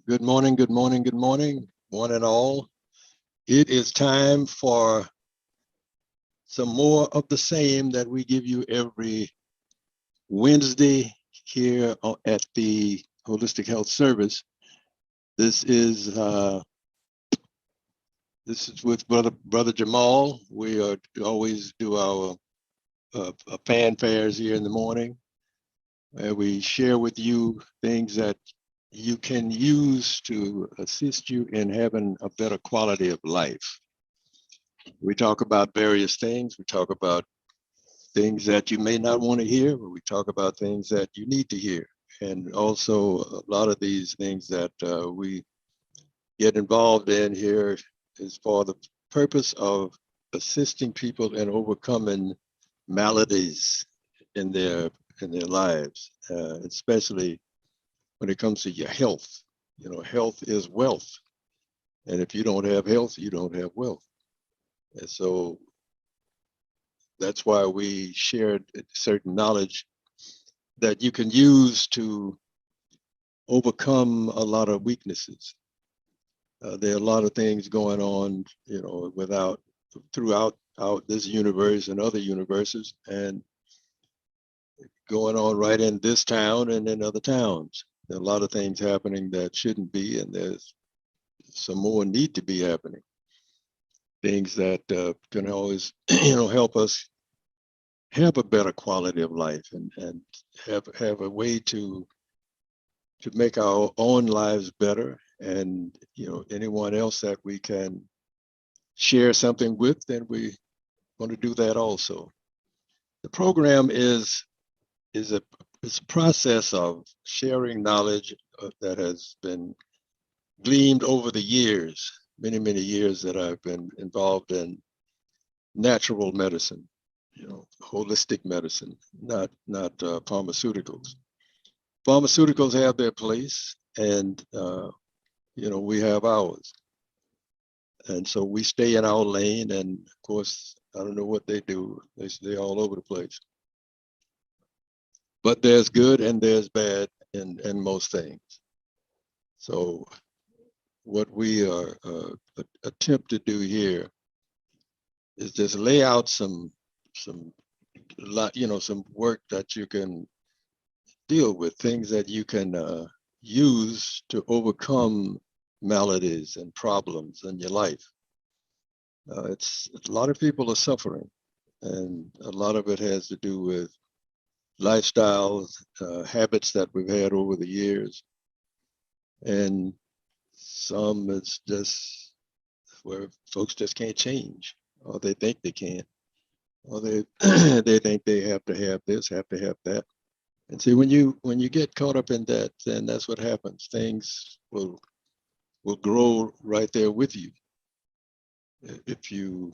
Good morning, good morning, good morning, one and all. It is time for some more of the same that we give you every Wednesday here at the Holistic Health Service. This is uh, this is with brother Jamal. We are always do our fanfares here in the morning, where we share with you things that you can use to assist you in having a better quality of life. We talk about various things. We talk about things that you may not want to hear, but we talk about things that you need to hear. And also, a lot of these things that we get involved in here is for the purpose of assisting people in overcoming maladies in their lives, especially when it comes to your health. You know, health is wealth, and if you don't have health, you don't have wealth. And so that's why we shared certain knowledge that you can use to overcome a lot of weaknesses. There are a lot of things going on, without throughout out this universe and other universes, and going on right in this town and in other towns. There are a lot of things happening that shouldn't be, and there's some more need to be happening. Things that can always, help us have a better quality of life and have a way to make our own lives better, and anyone else that we can share something with, then we want to do that also. The program is a it's a process of sharing knowledge that has been gleaned over the years, many years that I've been involved in natural medicine, holistic medicine, not pharmaceuticals. Pharmaceuticals have their place, and we have ours. And so we stay in our lane. And of course, I don't know what they do. They stay all over the place. But there's good and there's bad in most things. So what we are attempt to do here is just lay out some some work that you can deal with, things that you can use to overcome maladies and problems in your life. It's a lot of people are suffering, and a lot of it has to do with lifestyles, habits that we've had over the years, and some it's just where folks just can't change, or they think they can't, or they they think they have to have this, have to have that. And see, when you get caught up in that, then that's what happens. Things will grow right there with you if you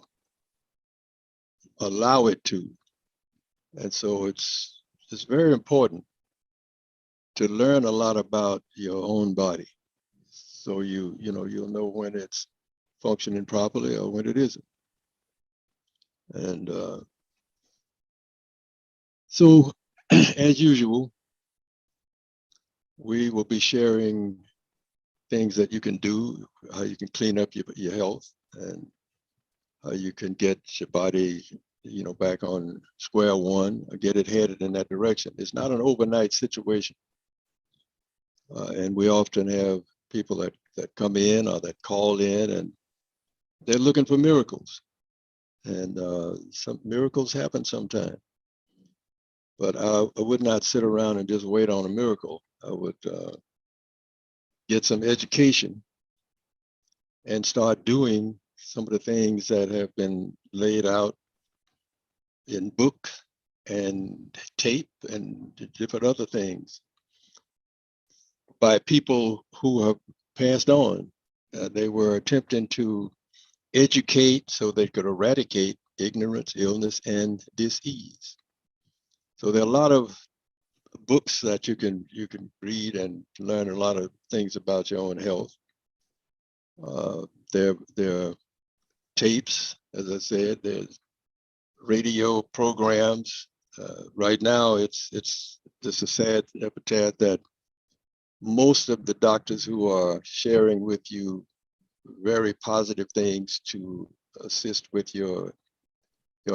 allow it to. And so it's very important to learn a lot about your own body, so you'll know when it's functioning properly or when it isn't. And so, as usual, we will be sharing things that you can do, how you can clean up your health, and how you can get your body, back on square one, or get it headed in that direction. It's not an overnight situation. And we often have people that come in or that call in, and they're looking for miracles. And some miracles happen sometimes. But I would not sit around and just wait on a miracle. I would get some education and start doing some of the things that have been laid out in book and tape and different other things by people who have passed on. They were attempting to educate so they could eradicate ignorance, illness, and disease. So there are a lot of books that you can read and learn a lot of things about your own health. There are tapes, as I said. There's radio programs. Right now, it's just a sad epitaph that most of the doctors who are sharing with you very positive things to assist with your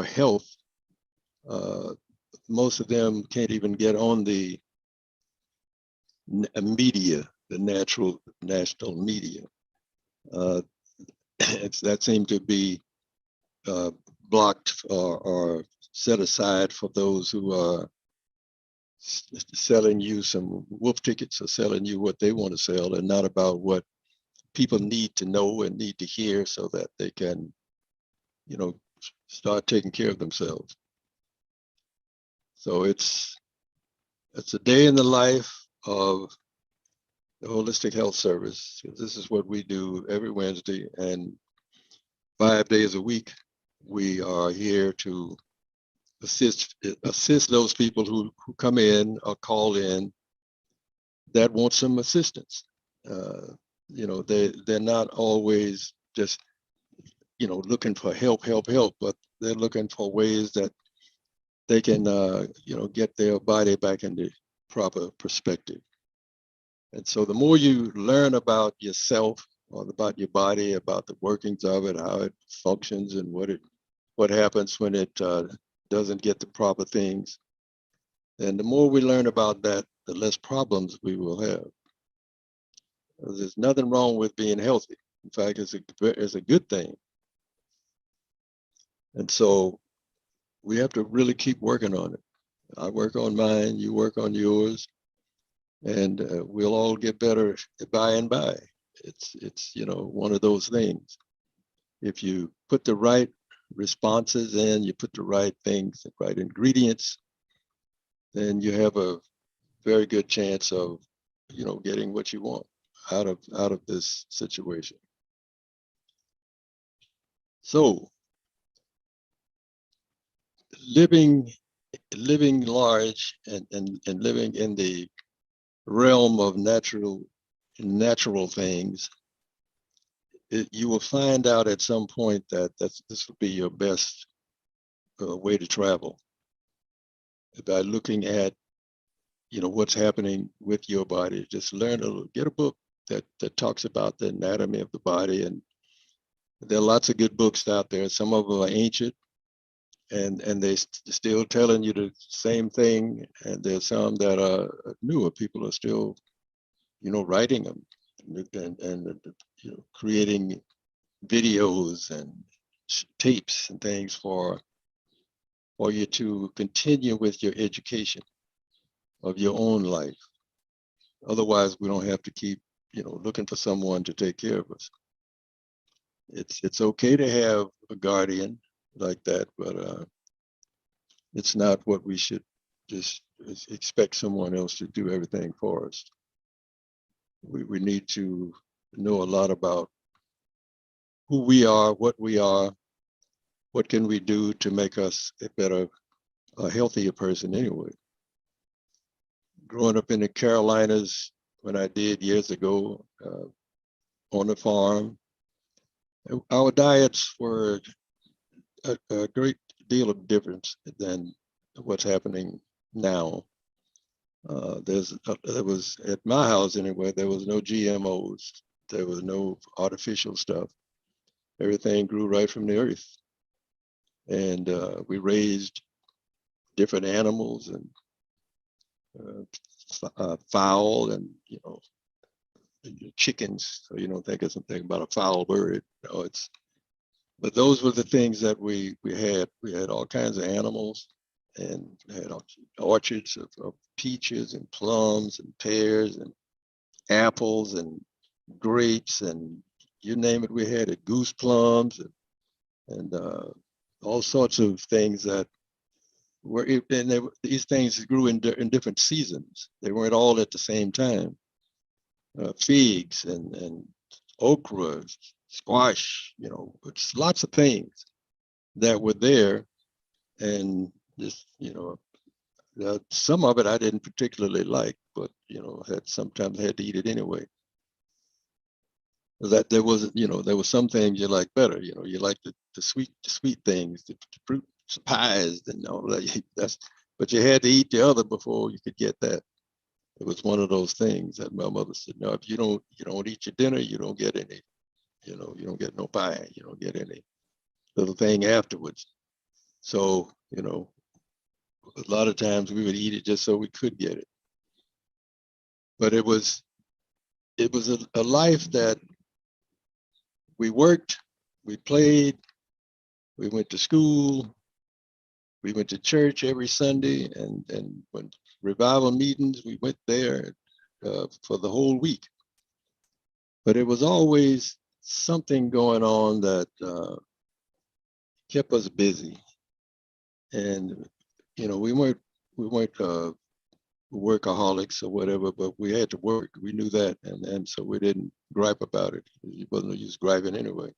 health, uh, most of them can't even get on the media, the national media. Uh, that seemed to be uh, blocked or set aside for those who are selling you some wolf tickets or selling you what they want to sell, and not about what people need to know and need to hear so that they can, you know, start taking care of themselves. So it's a day in the life of the Holistic Health Service. This is what we do every Wednesday, and 5 days a week. We are here to assist those people who come in or call in that want some assistance. Uh, they're not always just looking for help, but they're looking for ways that they can get their body back in the proper perspective. And so the more you learn about yourself or about your body, about the workings of it, how it functions, and what happens when it doesn't get the proper things, and the more we learn about that, the less problems we will have. There's nothing wrong with being healthy. In fact, it's a good thing. And so we have to really keep working on it. I work on mine, you work on yours, and we'll all get better by and by. It's one of those things. If you put the right responses in, you put the right things, the right ingredients, then you have a very good chance of getting what you want out of this situation. So living large and living in the realm of natural things, you will find out at some point that this will be your best way to travel, by looking at what's happening with your body. Just get a book that talks about the anatomy of the body, and there are lots of good books out there. Some of them are ancient, and they still telling you the same thing, and there's some that are newer. People are still writing them and creating videos and tapes and things for you to continue with your education of your own life. Otherwise, we don't have to keep looking for someone to take care of us. It's okay to have a guardian like that, but it's not what we should just expect someone else to do everything for us. We need to know a lot about who we are, what can we do to make us a healthier person anyway. Growing up in the Carolinas, when I did years ago on the farm, our diets were a great deal of difference than what's happening now. There was, at my house anyway, there was no GMOs. There was no artificial stuff. Everything grew right from the earth. And we raised different animals and fowl and, chickens. So you don't think of something about a foul bird. But those were the things that we had. We had all kinds of animals, and had orchards of peaches and plums and pears and apples and grapes, and you name it, we had it. Goose plums and all sorts of things that were, and these things grew in different seasons. They weren't all at the same time. Figs and okra, squash, it's lots of things that were there. And just, some of it I didn't particularly like, but, sometimes had to eat it anyway. That there was, there were some things you like better, you like the sweet things, the fruit pies and all that. But you had to eat the other before you could get that. It was one of those things that my mother said, no, if you don't eat your dinner, you don't get any, you don't get no pie, you don't get any little thing afterwards. So, a lot of times we would eat it just so we could get it. But it was a life that we worked, we played, we went to school, we went to church every Sunday, and when revival meetings, we went there for the whole week. But it was always something going on that kept us busy. And we weren't workaholics or whatever, but we had to work. We knew that, and so we didn't gripe about it. It wasn't no use griping anyway.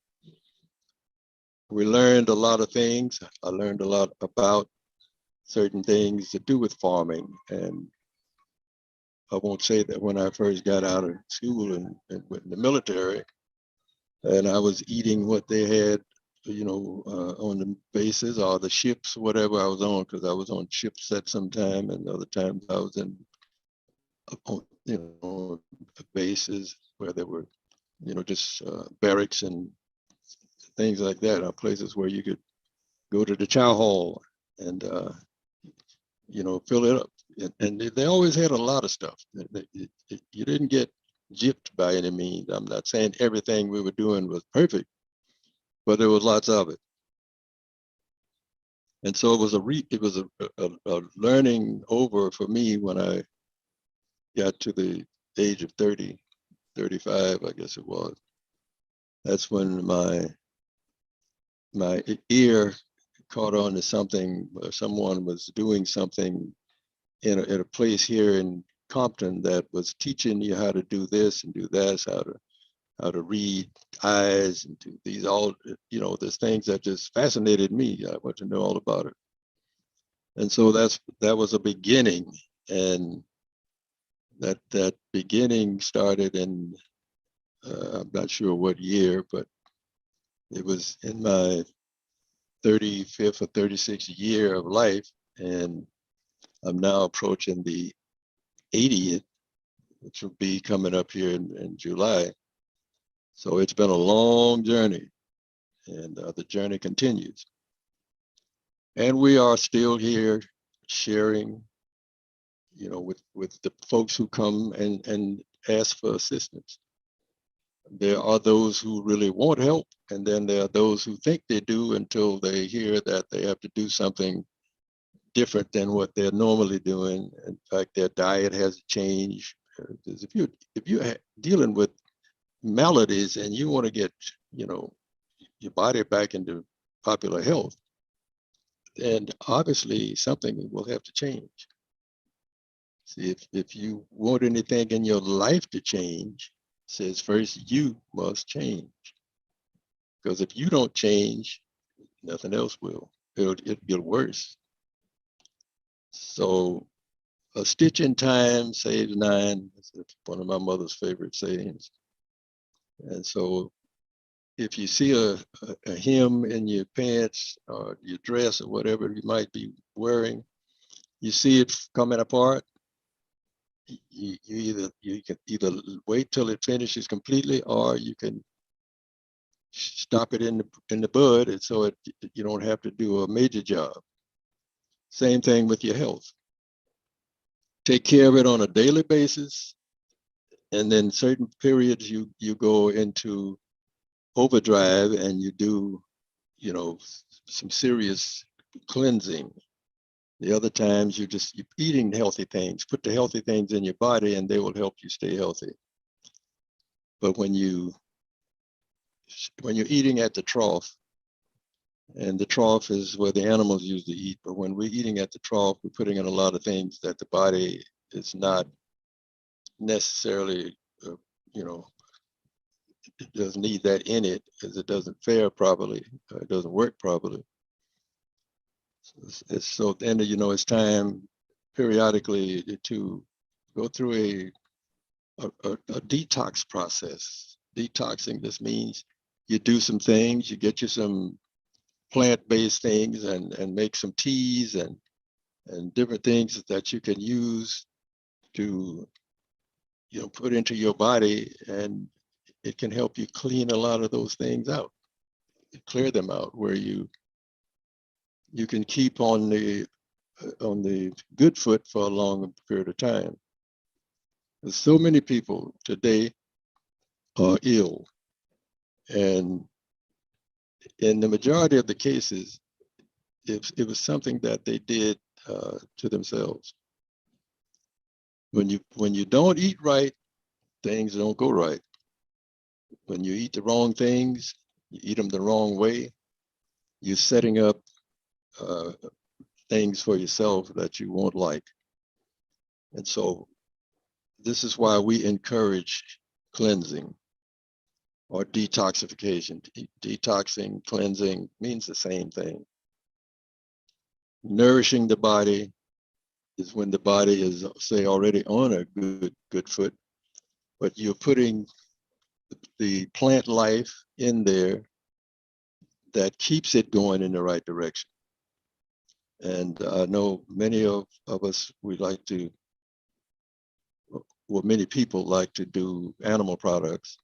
We learned a lot of things. I learned a lot about certain things to do with farming, and I won't say that when I first got out of school and went in the military, and I was eating what they had, on the bases or the ships, whatever I was on, because I was on ships at some time, and other times I was on, bases where there were, just barracks and things like that, or places where you could go to the chow hall and, fill it up. And they always had a lot of stuff. You didn't get gypped by any means. I'm not saying everything we were doing was perfect, but there was lots of it. And so it was a learning over for me when I got to the age of 30, 35, I guess it was. That's when my ear caught on to something, someone was doing something in a place here in Compton that was teaching you how to do this and do that, how to read eyes and do these all, there's things that just fascinated me. I want to know all about it. And so that was a beginning. And that beginning started in, I'm not sure what year, but it was in my 35th or 36th year of life. And I'm now approaching the 80th, which will be coming up here in July. So it's been a long journey, and the journey continues. And we are still here sharing, with the folks who come and ask for assistance. There are those who really want help, and then there are those who think they do until they hear that they have to do something different than what they're normally doing. In fact, their diet has to change. Because if you're dealing with maladies and you want to get, your body back into popular health, then obviously something will have to change. See, if you want anything in your life to change, it says first you must change. Because if you don't change, nothing else will. It'll get worse. So a stitch in time saves nine. That's one of my mother's favorite sayings. And so if you see a hem in your pants or your dress or whatever you might be wearing, you see it coming apart, you can either wait till it finishes completely, or you can stop it in the bud, and so you don't have to do a major job. Same thing with your health. Take care of it on a daily basis, and then certain periods you go into overdrive and you do, some serious cleansing. The other times you're eating healthy things. Put the healthy things in your body and they will help you stay healthy. But when you're eating at the trough, and the trough is where the animals usually eat, but when we're eating at the trough, we're putting in a lot of things that the body is not necessarily, it doesn't need that in it because it doesn't fare properly, it doesn't work properly. So then, it's time periodically to go through a detox process. Detoxing just means you do some things, you get you some plant-based things and make some teas and different things that you can use to, put into your body, and it can help you clean a lot of those things out, clear them out, where you can keep on the good foot for a long period of time. There's so many people today are ill, and in the majority of the cases, it was something that they did to themselves. When you don't eat right, things don't go right. When you eat the wrong things, you eat them the wrong way, you're setting up uh, things for yourself that you won't like. And so this is why we encourage cleansing or detoxification. Detoxing, cleansing means the same thing. Nourishing the body is when the body is, say, already on a good foot, but you're putting the plant life in there that keeps it going in the right direction. And I know many of us, we like to, well, many people like to do animal products,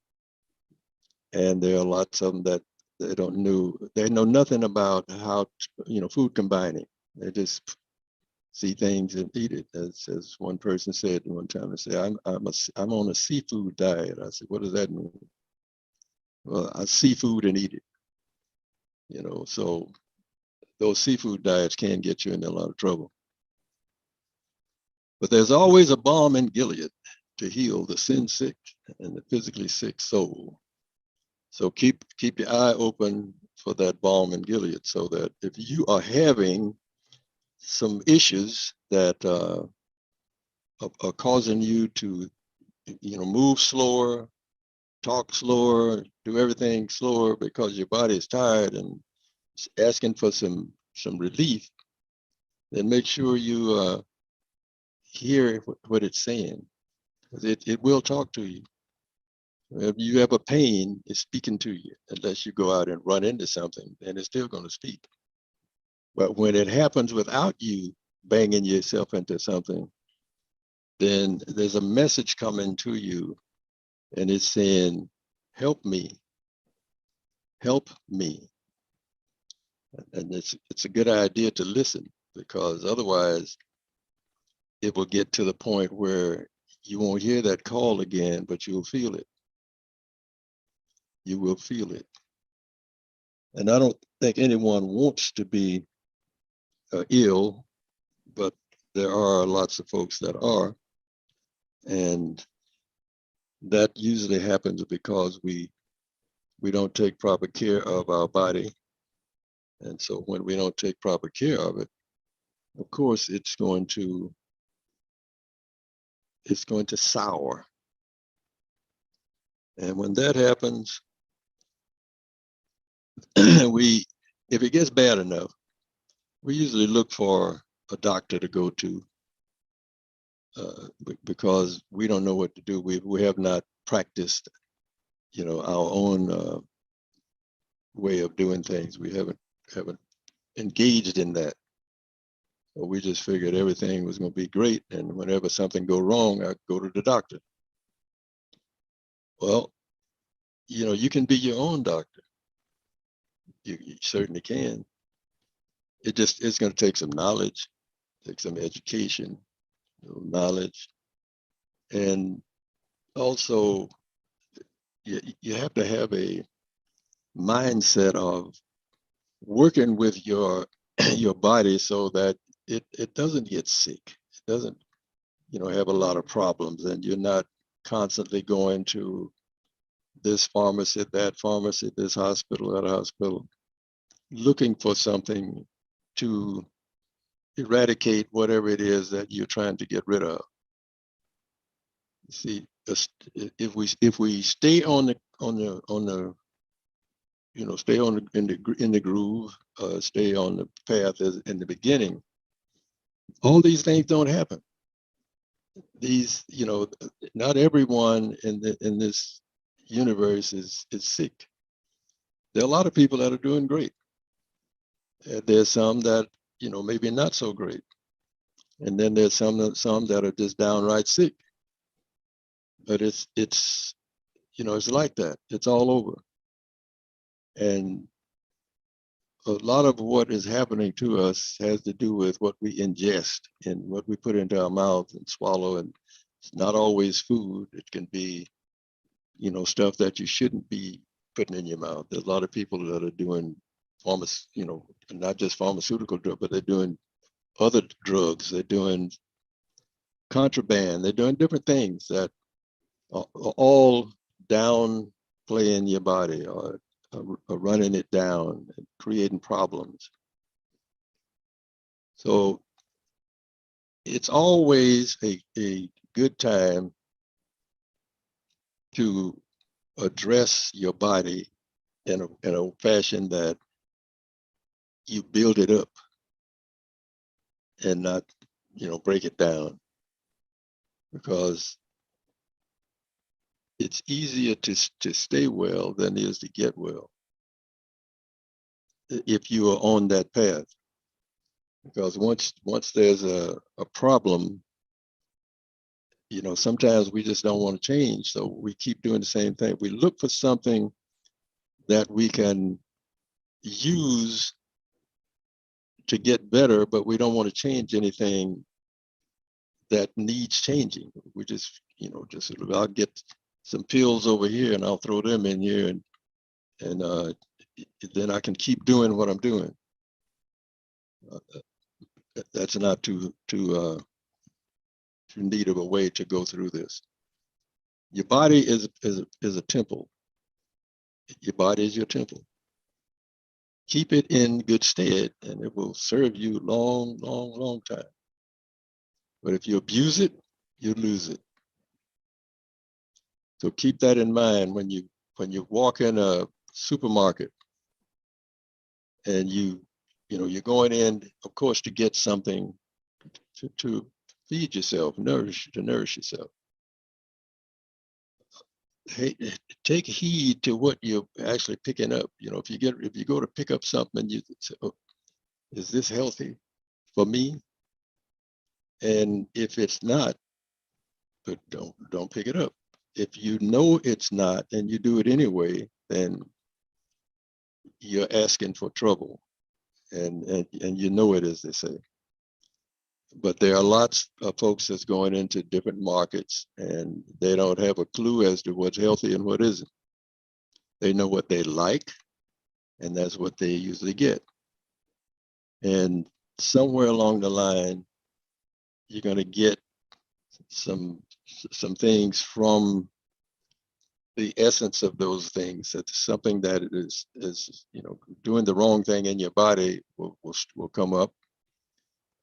and there are lots of them that they know nothing about how, food combining. They just see things and eat it. As one person said one time, they say, I'm on a seafood diet. I said, what does that mean? Well, I see food and eat it. So those seafood diets can get you in a lot of trouble. But there's always a balm in Gilead to heal the sin sick and the physically sick soul. So keep your eye open for that balm in Gilead, so that if you are having some issues that are causing you to, move slower, talk slower, do everything slower because your body is tired and asking for some relief, then make sure you hear what it's saying. It will talk to you. If you have a pain, it's speaking to you, unless you go out and run into something, and it's still going to speak. But when it happens without you banging yourself into something, then there's a message coming to you, and it's saying, help me, help me. And it's a good idea to listen, because otherwise it will get to the point where you won't hear that call again, but you'll feel it. You will feel it. And I don't think anyone wants to be ill, but there are lots of folks that are. And that usually happens because we don't take proper care of our body. And so when we don't take proper care of it, of course, it's going to sour. And when that happens, if it gets bad enough, we usually look for a doctor to go to, because we don't know what to do. We have not practiced, our own way of doing things. We haven't engaged in that. So we just figured everything was going to be great, and whenever something go wrong, I go to the doctor. Well, you can be your own doctor. You certainly can. It's going to take some knowledge, take some education, knowledge, and also you have to have a mindset of working with your body so that it doesn't get sick. It doesn't, have a lot of problems, and you're not constantly going to this pharmacy, that pharmacy, this hospital, that hospital, looking for something to eradicate whatever it is that you're trying to get rid of. See, if we stay on the stay in the groove, stay on the path as in the beginning, all these things don't happen. These, not everyone in this universe is sick. There are a lot of people that are doing great. There's some that, maybe not so great. And then there's some that are just downright sick. But it's it's like that. It's all over. And a lot of what is happening to us has to do with what we ingest and what we put into our mouth and swallow. And it's not always food. It can be, stuff that you shouldn't be putting in your mouth. There's a lot of people that are doing not just pharmaceutical drugs, but they're doing other drugs. They're doing contraband. They're doing different things that are all downplaying your body or running it down and creating problems. So it's always a good time to address your body in a fashion that you build it up and not, break it down, because it's easier to stay well than it is to get well if you are on that path. Because once there's a problem, sometimes we just don't want to change. So we keep doing the same thing. We look for something that we can use to get better, but we don't want to change anything that needs changing. We just, I'll get some pills over here and I'll throw them in here, and then I can keep doing what I'm doing. That's not too neat of a way to go through this. Your body is a temple. Your body is your temple. Keep it in good stead, and it will serve you long, long, long time. But if you abuse it, you lose it. So keep that in mind when you walk in a supermarket and you're going in, of course, to get something to feed yourself, nourish yourself. Hey, take heed to what you're actually picking up. If you go to pick up something and you say, oh, is this healthy for me? And if it's not, but don't pick it up. If you know it's not and you do it anyway, then you're asking for trouble, and you know it, as they say. But there are lots of folks that's going into different markets and they don't have a clue as to what's healthy and what isn't. They know what they like, and that's what they usually get. And somewhere along the line, you're going to get some things from the essence of those things. That's something that is doing the wrong thing in your body will come up,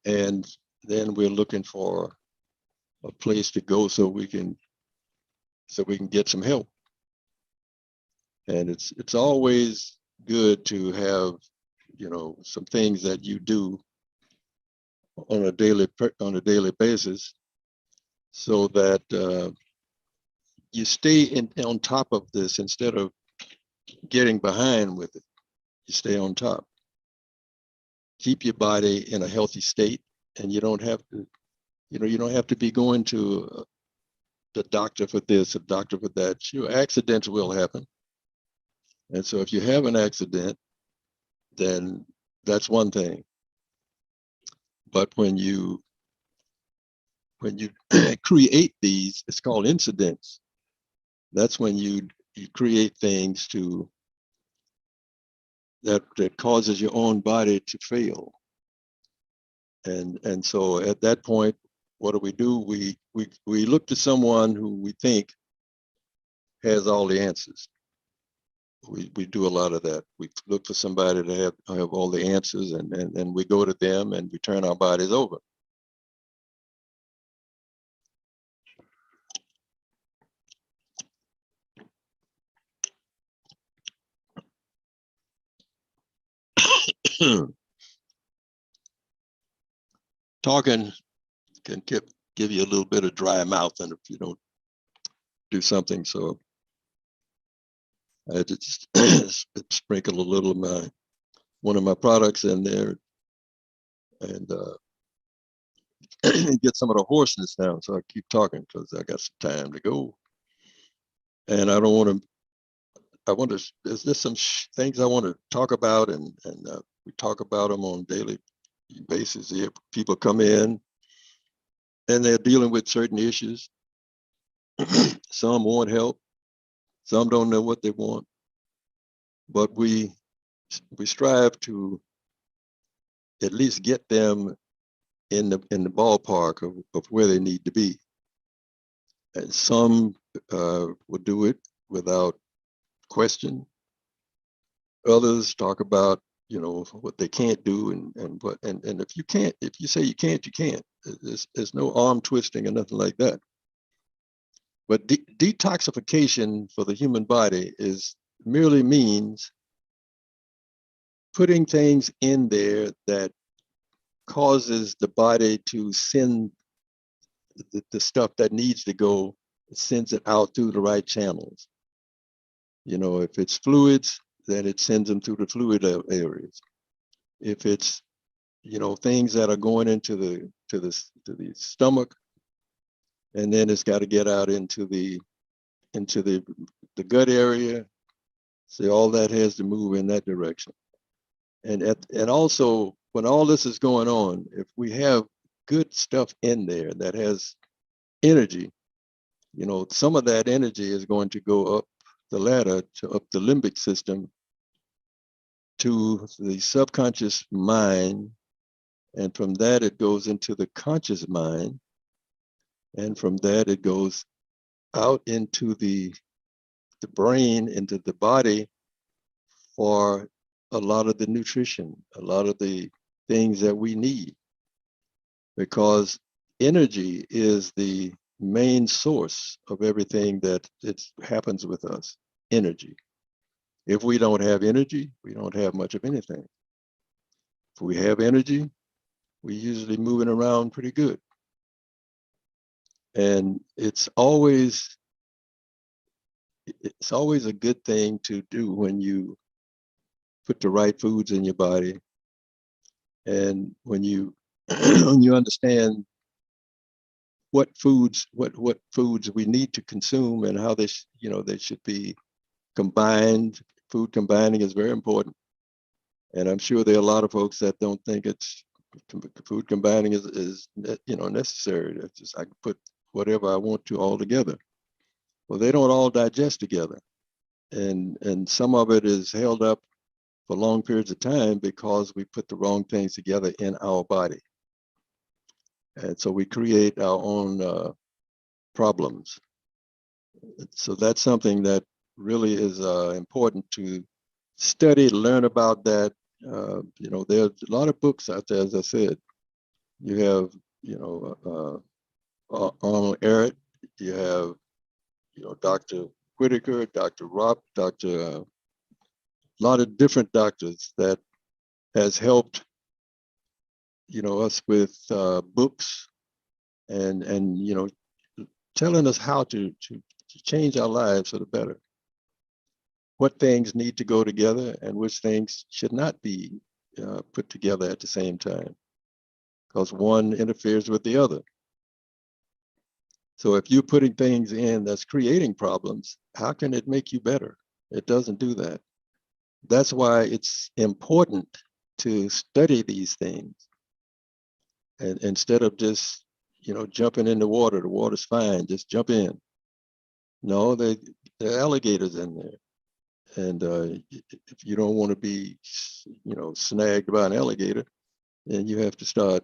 and then we're looking for a place to go so we can get some help. And it's always good to have some things that you do on a daily basis, so that you stay on top of this instead of getting behind with it. You stay on top. Keep your body in a healthy state, and you don't have to be going to the doctor for this, a doctor for that. Accidents will happen. And so if you have an accident, then that's one thing. But when you create these, it's called incidents. That's when you create things that causes your own body to fail. And so at that point, what do? We look to someone who we think has all the answers. We do a lot of that. We look for somebody to have all the answers, and we go to them and we turn our bodies over. Talking can give you a little bit of dry mouth, and if you don't do something, so I had to just sprinkle a little of one of my products in there, and get some of the hoarseness down. So I keep talking because I got some time to go. And I don't want to, there's just some things I want to talk about, and we talk about them on a daily basis. Here, people come in and they're dealing with certain issues. Some want help, some don't know what they want, but we strive to at least get them in the ballpark of where they need to be. And some will do it without question. Others talk about, what they can't do, and if you can't, if you say you can't, you can't. There's no arm twisting or nothing like that. But detoxification for the human body merely means putting things in there that causes the body to send the stuff that needs to go, sends it out through the right channels. If it's fluids, then it sends them through the fluid areas. If it's, things that are going into the stomach, and then it's got to get out into the gut area. So all that has to move in that direction. And also, when all this is going on, if we have good stuff in there that has energy, some of that energy is going to go up the ladder to up the limbic system to the subconscious mind. And from that, it goes into the conscious mind. And from that, it goes out into the brain, into the body, for a lot of the nutrition, a lot of the things that we need. Because energy is the main source of everything that happens with us, energy. If we don't have energy, we don't have much of anything. If we have energy, we're usually moving around pretty good. And it's always a good thing to do when you put the right foods in your body, and when you when you understand what foods we need to consume and how they should be combined. Food combining is very important, and I'm sure there are a lot of folks that don't think food combining is necessary. It's just, I can put whatever I want to all together. Well, they don't all digest together, and some of it is held up for long periods of time because we put the wrong things together in our body. And so we create our own problems. So that's something that really is important to study, learn about that. There's a lot of books out there, as I said. You have, Arnold Ehret, you have, Dr. Whitaker, Dr.Rabb, a lot of different doctors that has helped, us with books and telling us how to change our lives for the better. What things need to go together and which things should not be put together at the same time, because one interferes with the other. So if you're putting things in that's creating problems, how can it make you better? It doesn't do that. That's why it's important to study these things. And instead of just, jumping in the water's fine, just jump in. No, there are alligators in there. And if you don't want to be, snagged by an alligator, then you have to start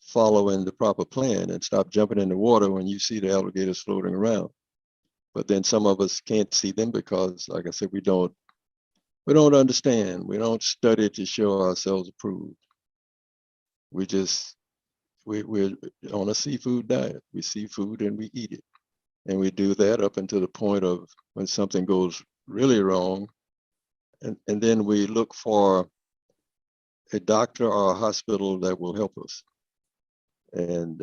following the proper plan and stop jumping in the water when you see the alligators floating around. But then some of us can't see them because, like I said, we don't understand. We don't study to show ourselves approved. We're on a seafood diet. We see food and we eat it. And we do that up until the point of when something goes really wrong. And then we look for a doctor or a hospital that will help us. And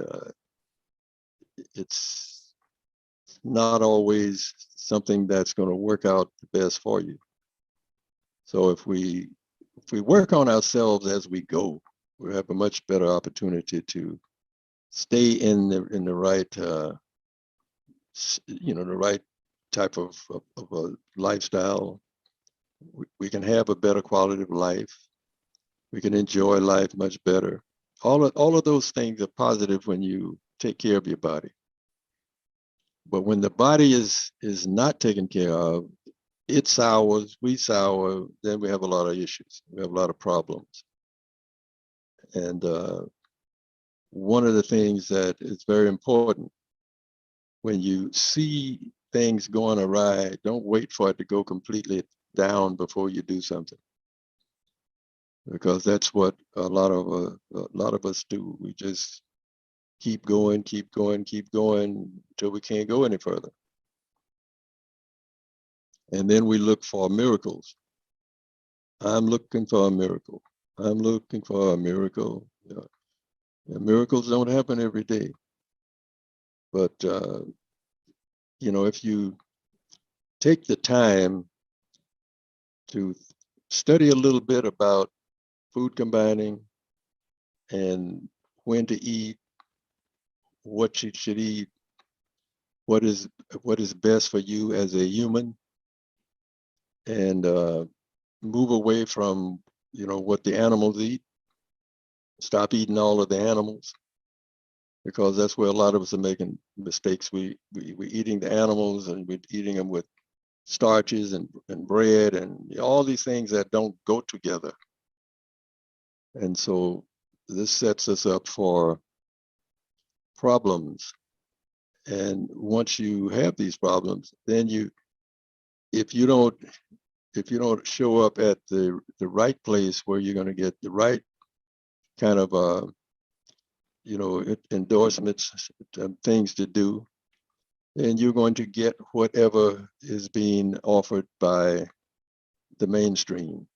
it's not always something that's going to work out the best for you. So if we work on ourselves as we go, we have a much better opportunity to stay in the right the right type of a lifestyle, we can have a better quality of life. We can enjoy life much better. All of those things are positive when you take care of your body. But when the body is not taken care of, it sours, we sour, then we have a lot of issues. We have a lot of problems. And one of the things that is very important, when you see things going awry, don't wait for it to go completely down before you do something, because that's what a lot of us do. We just keep going until we can't go any further. And then we look for miracles. I'm looking for a miracle. I'm looking for a miracle. And miracles don't happen every day. But, if you take the time to study a little bit about food combining and when to eat, what you should eat, what is best for you as a human, and move away from what the animals eat. Stop eating all of the animals, because that's where a lot of us are making mistakes. We're eating the animals, and we're eating them with starches and bread and all these things that don't go together. And so this sets us up for problems. And once you have these problems, then if you don't show up at the right place where you're going to get the right kind of endorsements, things to do, then you're going to get whatever is being offered by the mainstream.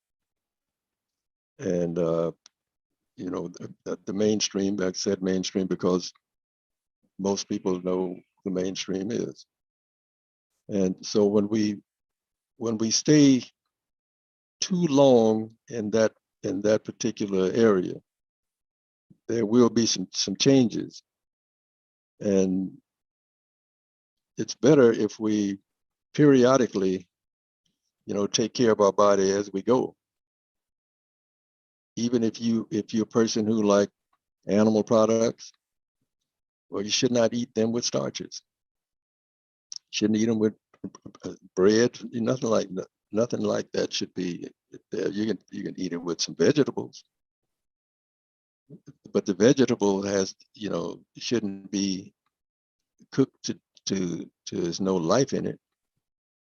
And the mainstream, like I said mainstream because most people know the mainstream is. And so when we stay too long in that particular area, there will be some changes. And it's better if we periodically, take care of our body as we go. Even if you're a person who like animal products, well, you should not eat them with starches. Shouldn't eat them with bread. Nothing like that should be there. You can eat it with some vegetables, but the vegetable shouldn't be cooked to there's no life in it,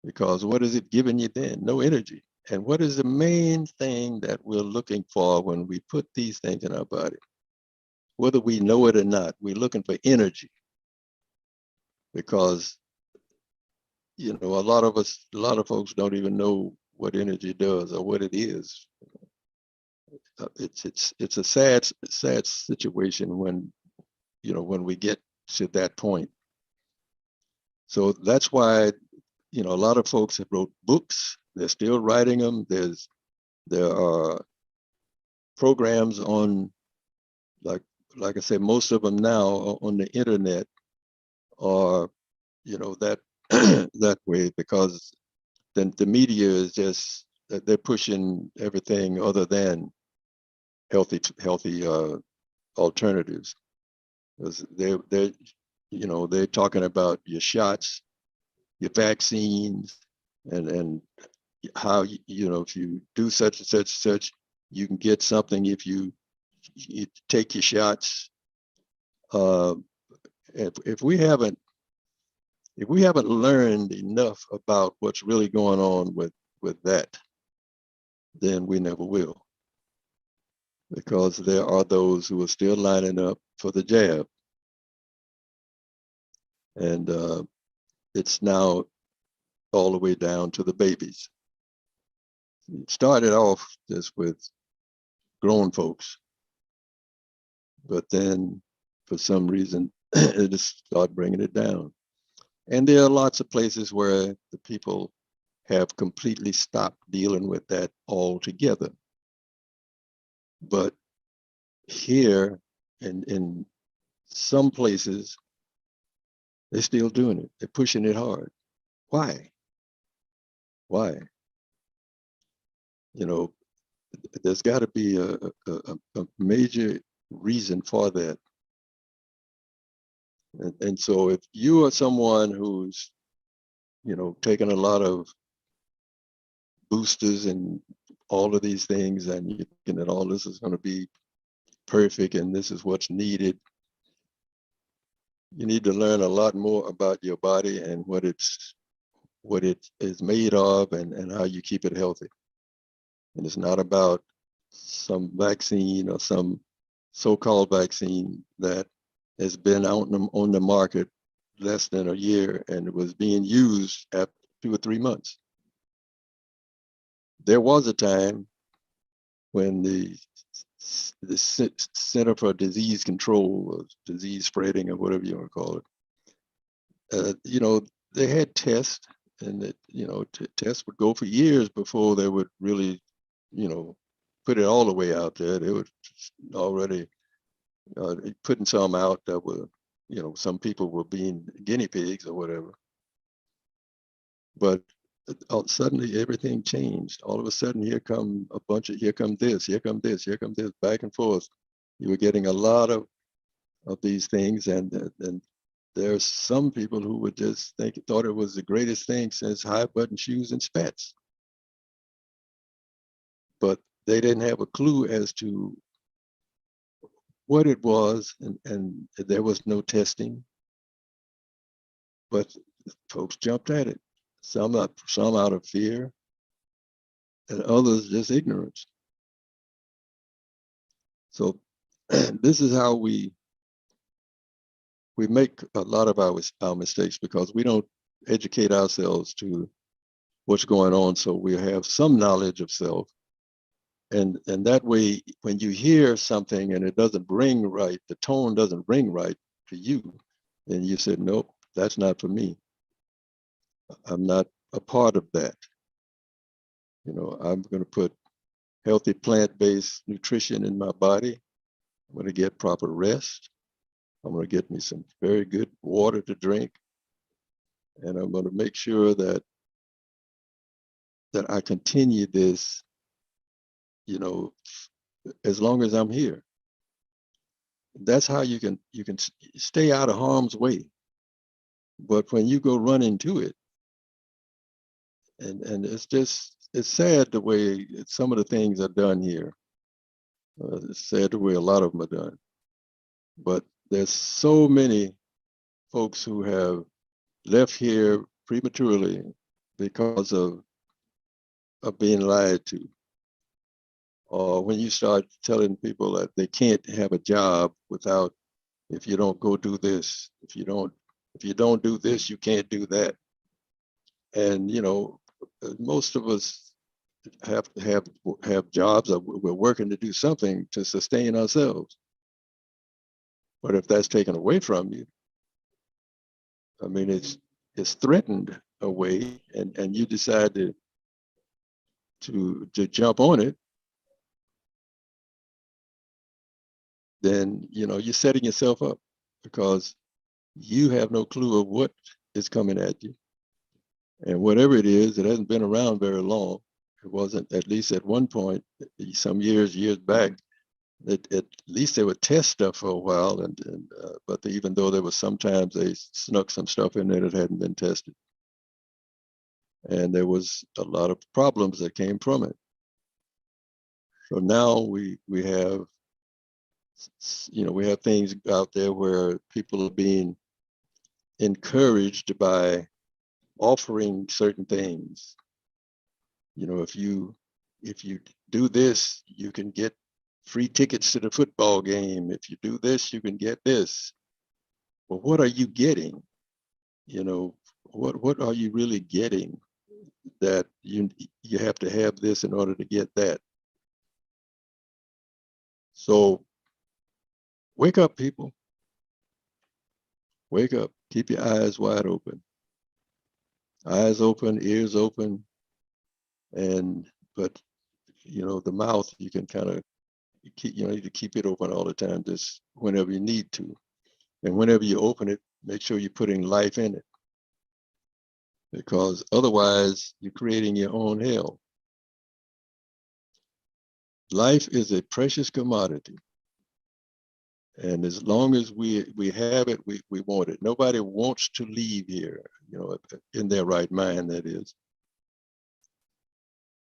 because what is it giving you then? No energy. And what is the main thing that we're looking for when we put these things in our body? Whether we know it or not, we're looking for energy, because a lot of folks don't even know what energy does or what it is. It's a sad situation when we get to that point. So that's why a lot of folks have wrote books. They're still writing them. There are programs on, like I said, most of them now are on the internet, or that that way, because then the media is just they're pushing everything other than healthy alternatives. Because they're talking about your shots, your vaccines, and how if you do such and such, you can get something if you take your shots. If we haven't learned enough about what's really going on with that, then we never will, because there are those who are still lining up for the jab. And it's now all the way down to the babies. It started off just with grown folks, but then for some reason it just started bringing it down. And there are lots of places where the people have completely stopped dealing with that altogether. But here in some places, they're still doing it. They're pushing it hard. Why? Why? You know, there's got to be a major reason for that. And so if you are someone who's, taking a lot of boosters and all of these things, and you're thinking that all this is going to be perfect and this is what's needed, you need to learn a lot more about your body and what it is made of, and how you keep it healthy. And it's not about some vaccine or some so-called vaccine that has been out on the market less than a year and it was being used after 2 or 3 months. There was a time when the Center for Disease Control, or disease spreading, or whatever you want to call it, they had tests, and that, tests would go for years before they would really, put it all the way out there. They would already putting some out that were, some people were being guinea pigs or whatever. But suddenly everything changed. All of a sudden, here come this, here come this, back and forth. You were getting a lot of these things, and there's some people who would just thought it was the greatest thing since high button shoes and spats. But they didn't have a clue as to what it was, and there was no testing. But folks jumped at it. Some out of fear, and others just ignorance. So this is how we make a lot of our mistakes, because we don't educate ourselves to what's going on, so we have some knowledge of self. And that way, when you hear something and it doesn't ring right, the tone doesn't ring right to you, then you said, nope, that's not for me. I'm not a part of that. I'm going to put healthy plant-based nutrition in my body. I'm going to get proper rest. I'm going to get me some very good water to drink. And I'm going to make sure that I continue this, as long as I'm here. That's how you can stay out of harm's way. But when you go run into it, and it's sad the way some of the things are done here. It's sad the way a lot of them are done. But there's so many folks who have left here prematurely because of being lied to. Or when you start telling people that they can't have a job without, if you don't go do this, if you don't do this, you can't do that. And most of us have jobs, or we're working to do something to sustain ourselves. But if that's taken away from you, I mean, it's threatened away, and you decide to jump on it, then you're setting yourself up, because you have no clue of what is coming at you. And whatever it is, it hasn't been around very long. It wasn't, at least at one point, some years back, at least they would test stuff for a while, but even though there was sometimes they snuck some stuff in there that hadn't been tested. And there was a lot of problems that came from it. So now we have, we have things out there where people are being encouraged by offering certain things. If you do this, you can get free tickets to the football game. If you do this, you can get this. Well, what are you getting? What are you really getting that you have to have this in order to get that? So wake up, people. Wake up. Keep your eyes wide open. Eyes open, ears open, but the mouth, you can kind of keep, you need to keep it open all the time, just whenever you need to. And whenever you open it, make sure you're putting life in it, because otherwise you're creating your own hell. Life is a precious commodity. And as long as we have it, we want it. Nobody wants to leave here, you know, in their right mind, that is.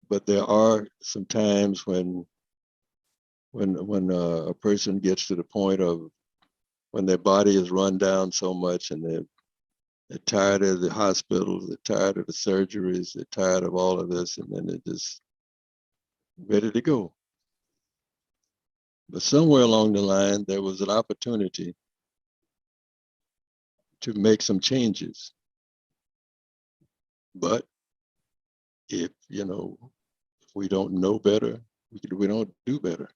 But there are some times when a person gets to the point of when their body is run down so much, and they're tired of the hospitals, they're tired of the surgeries, they're tired of all of this, and then they're just ready to go. But somewhere along the line, there was an opportunity to make some changes. But if, you know, if we don't know better, we don't do better.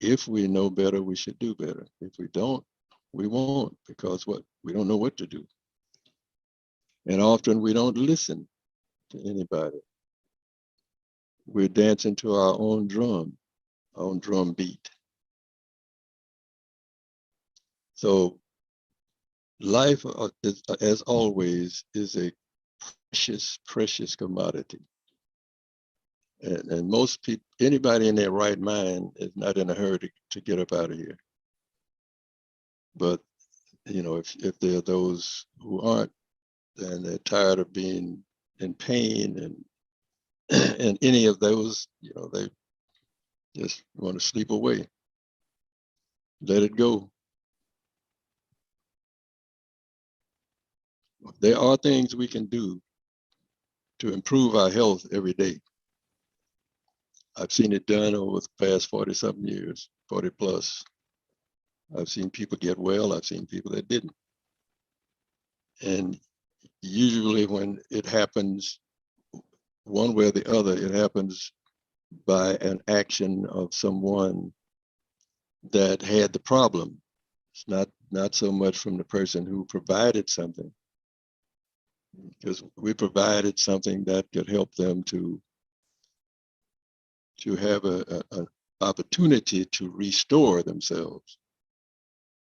If we know better, we should do better. If we don't, we won't, because we don't know what to do. And often we don't listen to anybody. We're dancing to our own drum beat. So life, as always, is a precious, precious commodity. And most people, anybody in their right mind is not in a hurry to get up out of here. But, you know, if there are those who aren't, and they're tired of being in pain and any of those, you know, they just want to sleep away. Let it go. There are things we can do to improve our health every day. I've seen it done over the past 40-something years, 40 plus. I've seen people get well. I've seen people that didn't. And usually when it happens one way or the other, it happens by an action of someone that had the problem. It's not so much from the person who provided something, because we provided something that could help them to have an opportunity to restore themselves.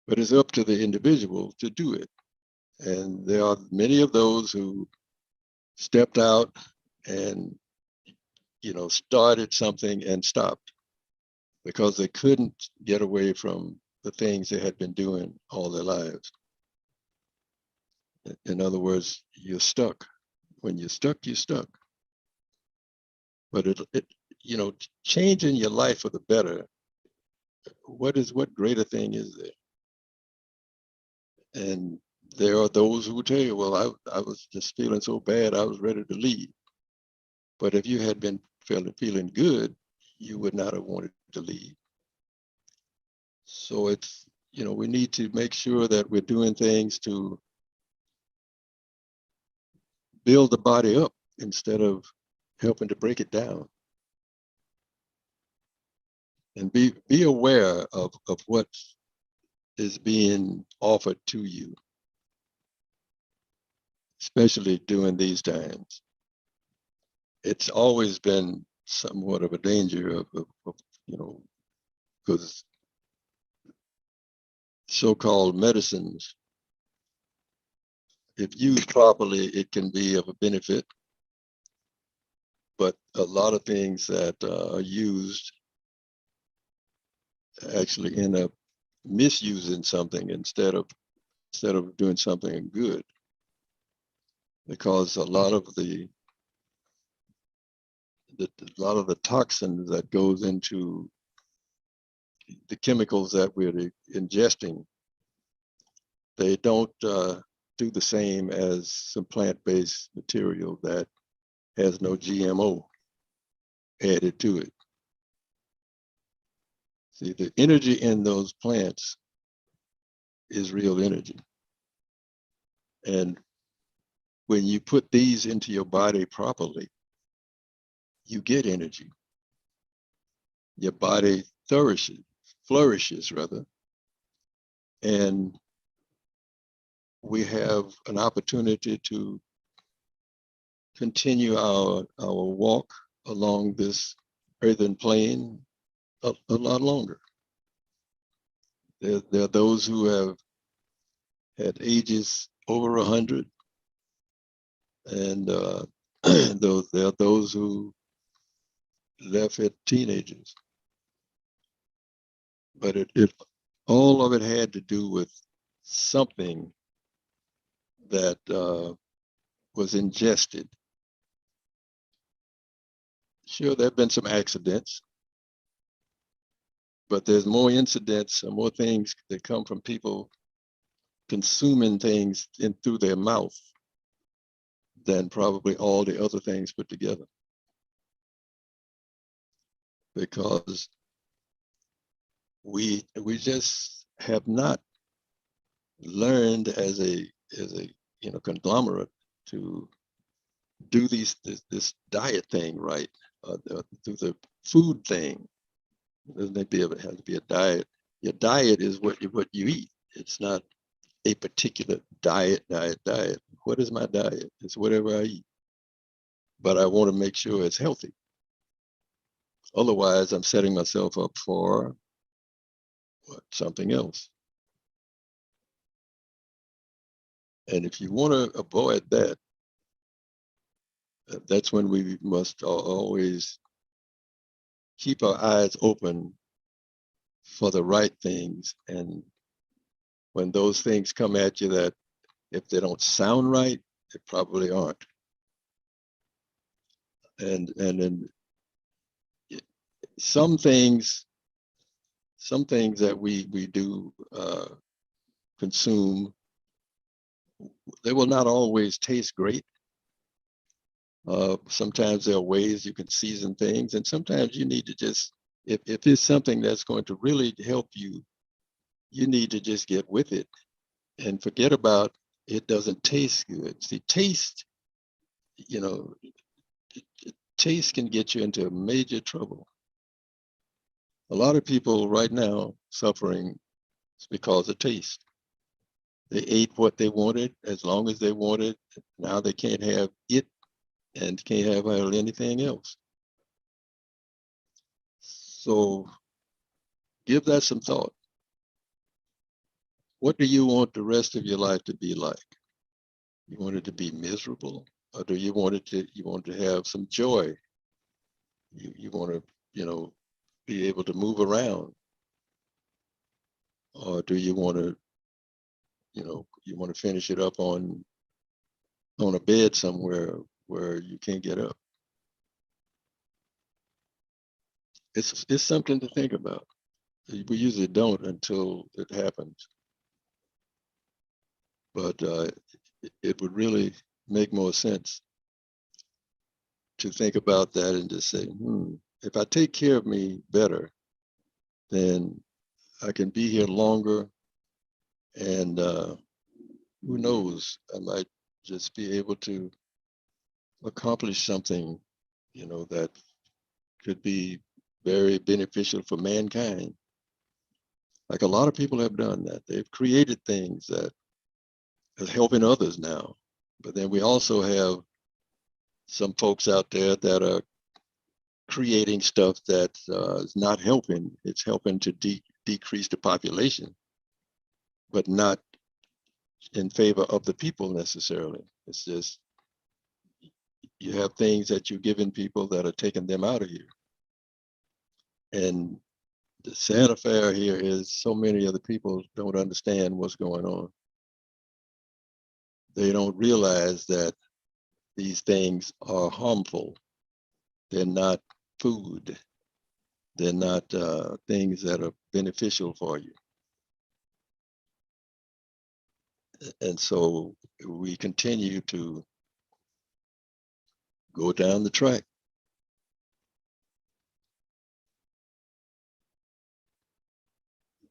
But it's up to the individual to do it. And there are many of those who stepped out and, you know, started something and stopped because they couldn't get away from the things they had been doing all their lives. In other words, you're stuck. When you're stuck, you're stuck. But it you know, changing your life for the better, what greater thing is there? And there are those who tell you, well, I was just feeling so bad, I was ready to leave. But if you had been feeling good, you would not have wanted to leave. So it's, you know, we need to make sure that we're doing things to build the body up instead of helping to break it down. And be aware of what is being offered to you, especially during these times. It's always been somewhat of a danger of you know, because so-called medicines, if used properly, it can be of a benefit. But a lot of things that are used actually end up misusing something instead of doing something good, because a lot of the toxins that goes into the chemicals that we're ingesting, they don't do the same as some plant-based material that has no GMO added to it. See, the energy in those plants is real energy. And when you put these into your body properly, you get energy. Your body flourishes rather. And we have an opportunity to continue our walk along this earthen plane a lot longer. There are those who have at ages over 100, and there are those who left at teenagers. But it all of it had to do with something that was ingested. Sure, there have been some accidents, but there's more incidents and more things that come from people consuming things in through their mouth than probably all the other things put together. Because we just have not learned as a conglomerate to do this diet thing right, do the food thing. Doesn't it have to be a diet? Your diet is what you eat. It's not a particular diet. What is my diet? It's whatever I eat. But I want to make sure it's healthy. Otherwise, I'm setting myself up for something else. And if you want to avoid that, that's when we must always keep our eyes open for the right things. And when those things come at you that if they don't sound right, they probably aren't. And then some things that we do consume, they will not always taste great. Sometimes there are ways you can season things, and sometimes you need to just, if it's something that's going to really help you, you need to just get with it and forget about it doesn't taste good. See, taste, you know, taste can get you into major trouble. A lot of people right now suffering because of taste. They ate what they wanted as long as they wanted. Now they can't have it and can't have anything else. So give that some thought. What do you want the rest of your life to be like? You want it to be miserable, or do you want to have some joy? You want to, be able to move around, or do you want to, you want to finish it up on a bed somewhere where you can't get up? It's something to think about. We usually don't until it happens, but it would really make more sense to think about that and just say, if I take care of me better, then I can be here longer, and who knows, I might just be able to accomplish something, that could be very beneficial for mankind. Like a lot of people have done that. They've created things that are helping others now. But then we also have some folks out there that are creating stuff that is not helping. It's helping to decrease the population, but not in favor of the people necessarily. It's just you have things that you're giving people that are taking them out of here. And the sad affair here is so many of the people don't understand what's going on. They don't realize that these things are harmful. They're not food. They're not things that are beneficial for you. And so we continue to go down the track.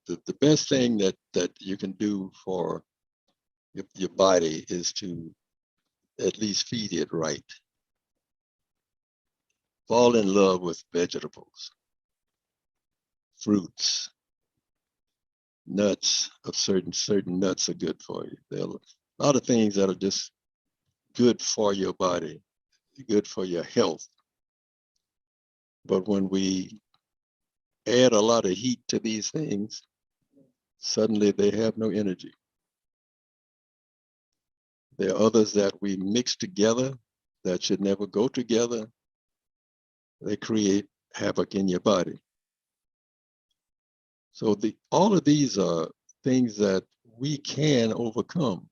The best thing that you can do for your body is to at least feed it right. Fall in love with vegetables, fruits, nuts. Of certain nuts are good for you. There are a lot of things that are just good for your body, good for your health. But when we add a lot of heat to these things, suddenly they have no energy. There are others that we mix together that should never go together. They create havoc in your body. So all of these are things that we can overcome.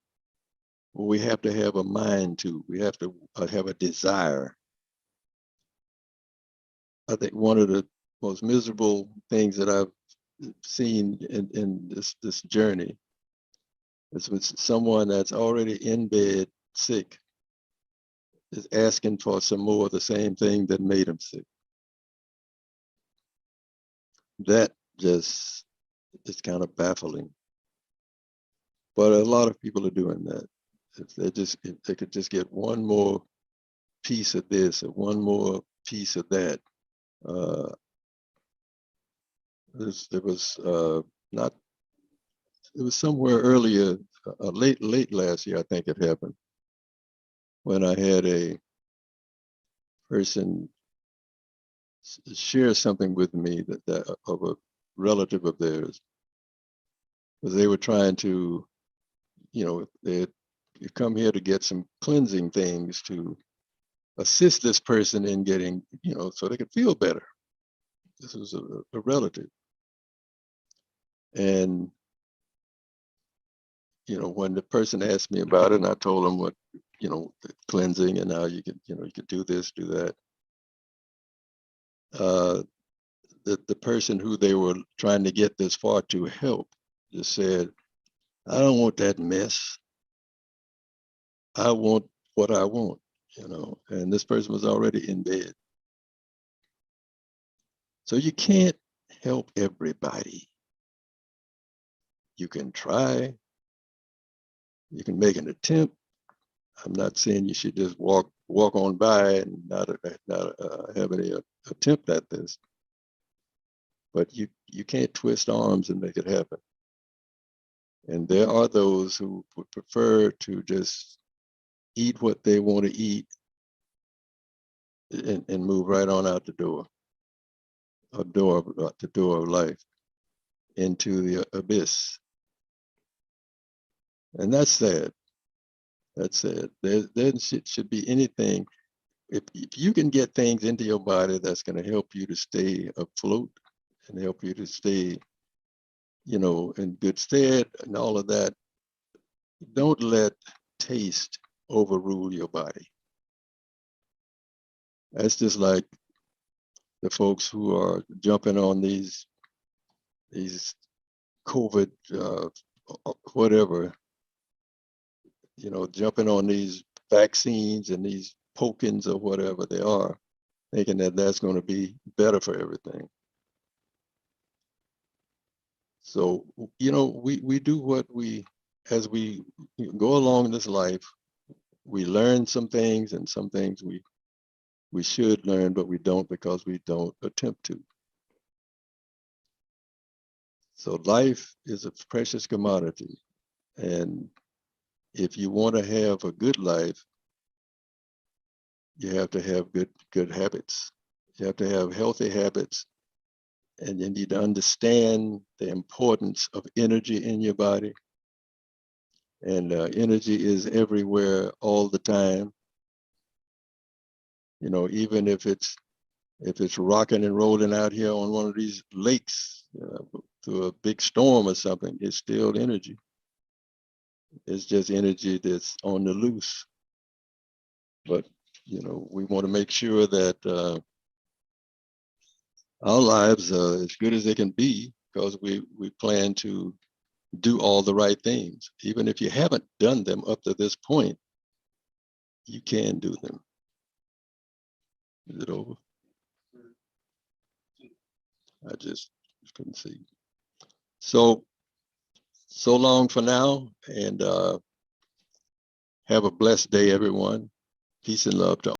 We have to have a mind to. We have to have a desire. I think one of the most miserable things that I've seen in this journey is when someone that's already in bed sick is asking for some more of the same thing that made them sick. That just is kind of baffling. But a lot of people are doing that. If they could just get one more piece of this or one more piece of that. It was not. It was somewhere earlier, late last year, I think it happened, when I had a person share something with me that of a relative of theirs, because they were trying to, they come here to get some cleansing things to assist this person in getting, so they could feel better. This was a relative. And, when the person asked me about it, and I told them what, the cleansing and how you could do this, do that. The person who they were trying to get this far to help just said, I don't want that mess. I want what I want, and this person was already in bed. So you can't help everybody. You can try, you can make an attempt. I'm not saying you should just walk on by and not have any attempt at this, but you can't twist arms and make it happen. And there are those who would prefer to just eat what they want to eat and move right on out the door out the door of life into the abyss. And that's sad. That's sad. There should be anything. If you can get things into your body that's going to help you to stay afloat and help you to stay, in good stead and all of that, don't let taste overrule your body. That's just like the folks who are jumping on these COVID, whatever, jumping on these vaccines and these pokins or whatever they are, thinking that that's going to be better for everything. So, we do what as we go along this life, we learn some things, and some things we should learn, but we don't because we don't attempt to. So life is a precious commodity. And if you want to have a good life, you have to have good habits. You have to have healthy habits, and you need to understand the importance of energy in your body. And energy is everywhere all the time. Even if it's rocking and rolling out here on one of these lakes through a big storm or something, it's still energy. It's just energy that's on the loose. But we want to make sure that our lives are as good as they can be, because we plan to do all the right things. Even if you haven't done them up to this point, you can do them. Is it over? I just couldn't see. So long for now, and have a blessed day, everyone. Peace and love to all.